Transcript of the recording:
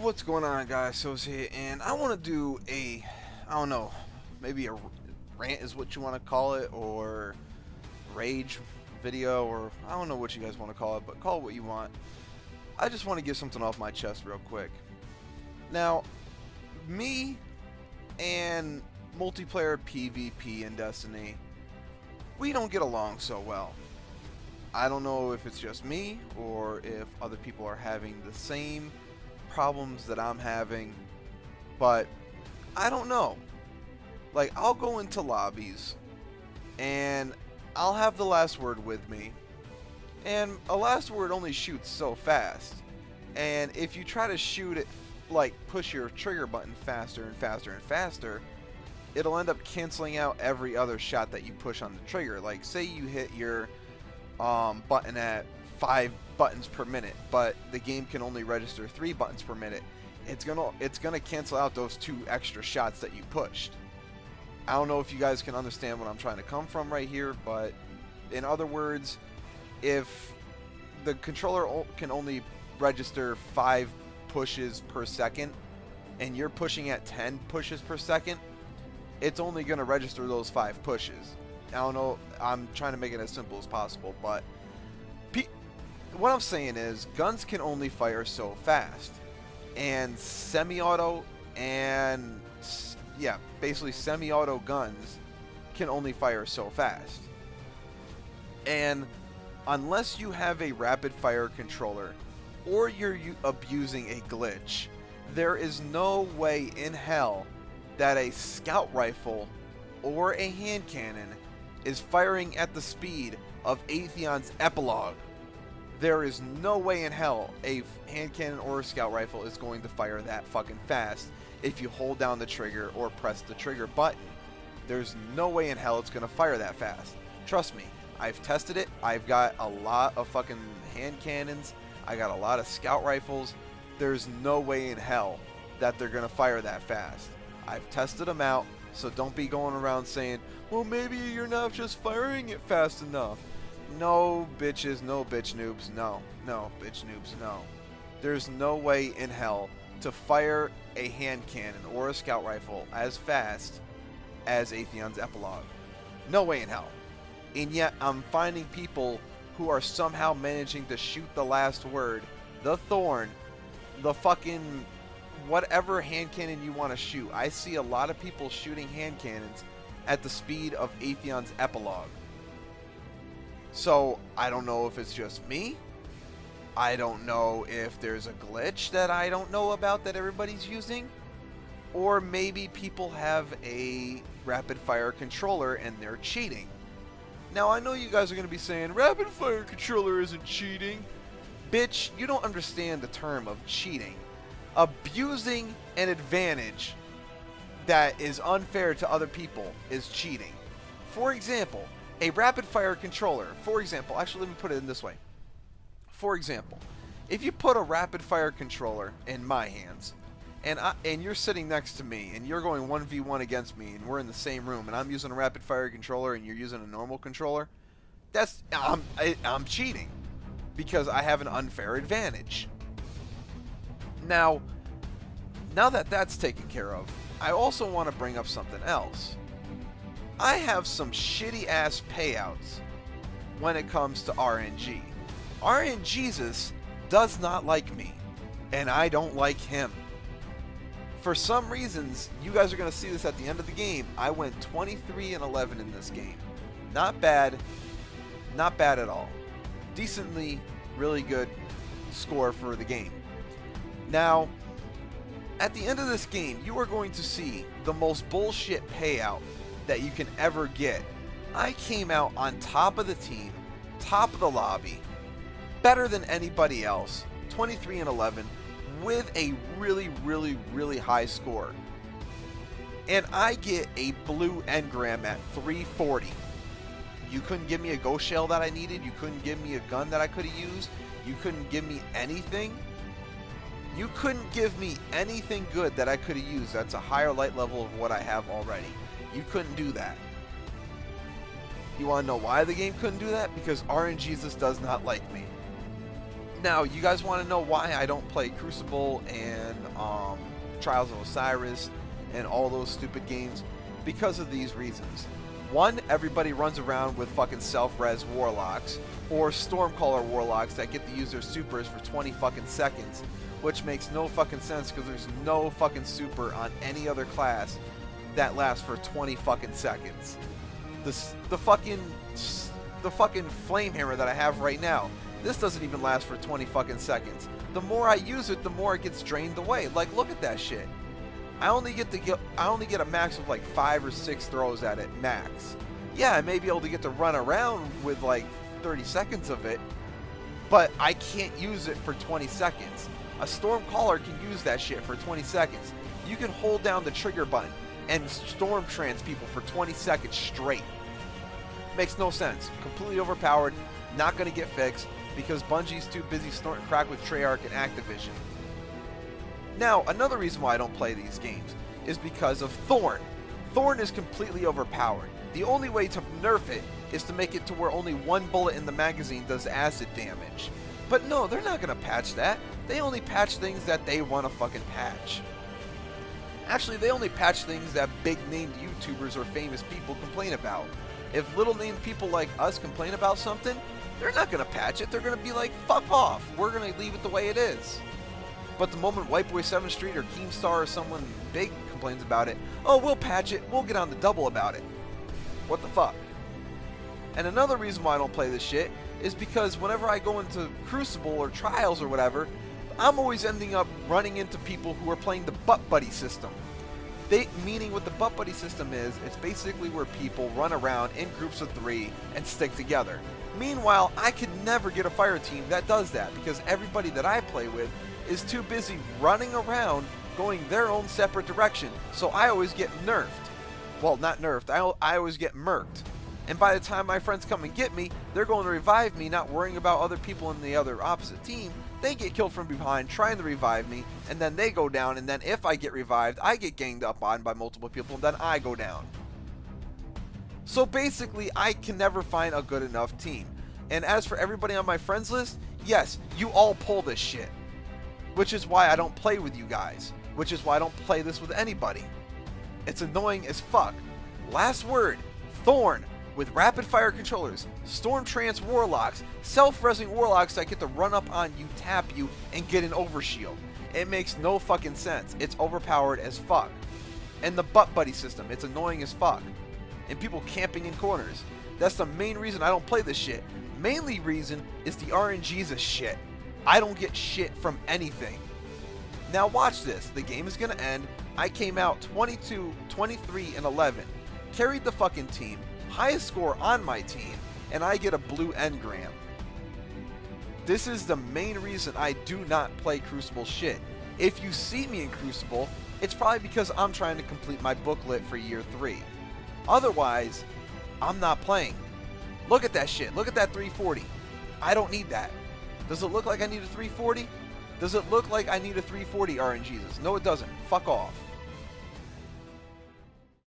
What's going on, guys? So's here, and I want to do I don't know, maybe a rant is what you want to call it, or rage video, or I don't know what you guys want to call it, but call it what you want. I just want to get something off my chest real quick. Now, me and multiplayer PvP in Destiny, we don't get along so well. I don't know if it's just me, or if other people are having the same problems that I'm having, but I don't know. Like, I'll go into lobbies and I'll have the last word with me, and a last word only shoots so fast, and if you try to shoot it, like push your trigger button faster and faster and faster, it'll end up canceling out every other shot that you push on the trigger. Like, say you hit your button at 5 buttons per minute, but the game can only register 3 buttons per minute. It's gonna cancel out those 2 extra shots that you pushed. I don't know if you guys can understand what I'm trying to come from right here, but in other words, if the controller can only register 5 pushes per second, and you're pushing at 10 pushes per second, it's only gonna register those 5 pushes. I don't know, I'm trying to make it as simple as possible, but what I'm saying is, guns can only fire so fast, and semi-auto and, yeah, basically semi-auto guns can only fire so fast. And unless you have a rapid fire controller, or you're abusing a glitch, there is no way in hell that a scout rifle or a hand cannon is firing at the speed of Atheon's Epilogue. There is no way in hell a hand cannon or a scout rifle is going to fire that fucking fast if you hold down the trigger or press the trigger button. There's no way in hell it's going to fire that fast. Trust me, I've tested it. I've got a lot of fucking hand cannons. I got a lot of scout rifles. There's no way in hell that they're going to fire that fast. I've tested them out, so don't be going around saying, well, maybe you're not just firing it fast enough. No, bitches, no, bitch noobs, no, bitch noobs, no. There's no way in hell to fire a hand cannon or a scout rifle as fast as Atheon's Epilogue. No way in hell. And yet, I'm finding people who are somehow managing to shoot the last word, the Thorn, the fucking whatever hand cannon you want to shoot. I see a lot of people shooting hand cannons at the speed of Atheon's Epilogue. So, I don't know if it's just me. I don't know if there's a glitch that I don't know about that everybody's using. Or maybe people have a rapid fire controller and they're cheating. Now, I know you guys are going to be saying, rapid fire controller isn't cheating. Bitch, you don't understand the term of cheating. Abusing an advantage that is unfair to other people is cheating. For example, a rapid fire controller, actually let me put it in this way. For example, if you put a rapid fire controller in my hands, and you're sitting next to me, and you're going 1v1 against me, and we're in the same room, and I'm using a rapid fire controller, and you're using a normal controller, I'm cheating, because I have an unfair advantage. Now that that's taken care of, I also want to bring up something else. I have some shitty ass payouts when it comes to RNG. RNGesus does not like me, and I don't like him. For some reasons, you guys are going to see this at the end of the game, I went 23-11 in this game. Not bad. Not bad at all. Decently, really good score for the game. Now, at the end of this game, you are going to see the most bullshit payout that you can ever get. I came out on top of the team, top of the lobby, better than anybody else, 23-11, with a really, really, really high score. And I get a blue engram at 340. You couldn't give me a ghost shell that I needed. You couldn't give me a gun that I could have used. You couldn't give me anything. You couldn't give me anything good that I could have used that's a higher light level of what I have already. You couldn't do that. You want to know why the game couldn't do that? Because RNGesus does not like me. Now, you guys want to know why I don't play Crucible and Trials of Osiris and all those stupid games? Because of these reasons. One, everybody runs around with fucking self-res warlocks or Stormcaller warlocks that get to use their supers for 20 fucking seconds, which makes no fucking sense because there's no fucking super on any other class that lasts for 20 fucking seconds. The fucking flame hammer that I have right now, this doesn't even last for 20 fucking seconds. The more I use it, the more it gets drained away. Like, look at that shit. I only get a max of like 5 or 6 throws at it max. Yeah, I may be able to get to run around with like 30 seconds of it, but I can't use it for 20 seconds. A Stormcaller can use that shit for 20 seconds. You can hold down the trigger button and storm trance people for 20 seconds straight. Makes no sense. Completely overpowered. Not going to get fixed because Bungie's too busy snorting crack with Treyarch and Activision. Now, another reason why I don't play these games is because of Thorn. Thorn is completely overpowered. The only way to nerf it is to make it to where only one bullet in the magazine does acid damage. But no, they're not going to patch that. They only patch things that they want to fucking patch. Actually, they only patch things that big named YouTubers or famous people complain about. If little named people like us complain about something, they're not going to patch it. They're going to be like, fuck off. We're going to leave it the way it is. But the moment Whiteboy 7th Street or Keemstar or someone big complains about it, oh, we'll patch it. We'll get on the double about it. What the fuck? And another reason why I don't play this shit is because whenever I go into Crucible or Trials or whatever, I'm always ending up running into people who are playing the butt buddy system. Meaning what the butt buddy system is, it's basically where people run around in groups of 3 and stick together. Meanwhile, I could never get a fire team that does that because everybody that I play with is too busy running around going their own separate direction, so I always get nerfed. Well, not nerfed, I always get murked. And by the time my friends come and get me, they're going to revive me, not worrying about other people in the other opposite team. They get killed from behind trying to revive me, and then they go down, and then if I get revived, I get ganged up on by multiple people, and then I go down. So basically, I can never find a good enough team. And as for everybody on my friends list, yes, you all pull this shit. Which is why I don't play with you guys. Which is why I don't play this with anybody. It's annoying as fuck. Last word, Thorn. With rapid fire controllers, storm trance warlocks, self-resing warlocks that get to run up on you, tap you, and get an overshield. It makes no fucking sense. It's overpowered as fuck. And the butt buddy system, it's annoying as fuck. And people camping in corners. That's the main reason I don't play this shit. Mainly reason is the RNG's a shit. I don't get shit from anything. Now watch this. The game is gonna end. I came out 22, 23, and 11. Carried the fucking team. Highest score on my team, and I get a blue engram. This is the main reason I do not play Crucible shit. If you see me in Crucible, it's probably because I'm trying to complete my booklet for year 3. Otherwise, I'm not playing. Look at that shit. Look at that 340. I don't need that. Does it look like I need a 340? Does it look like I need a 340 RNGesus? No, it doesn't. Fuck off.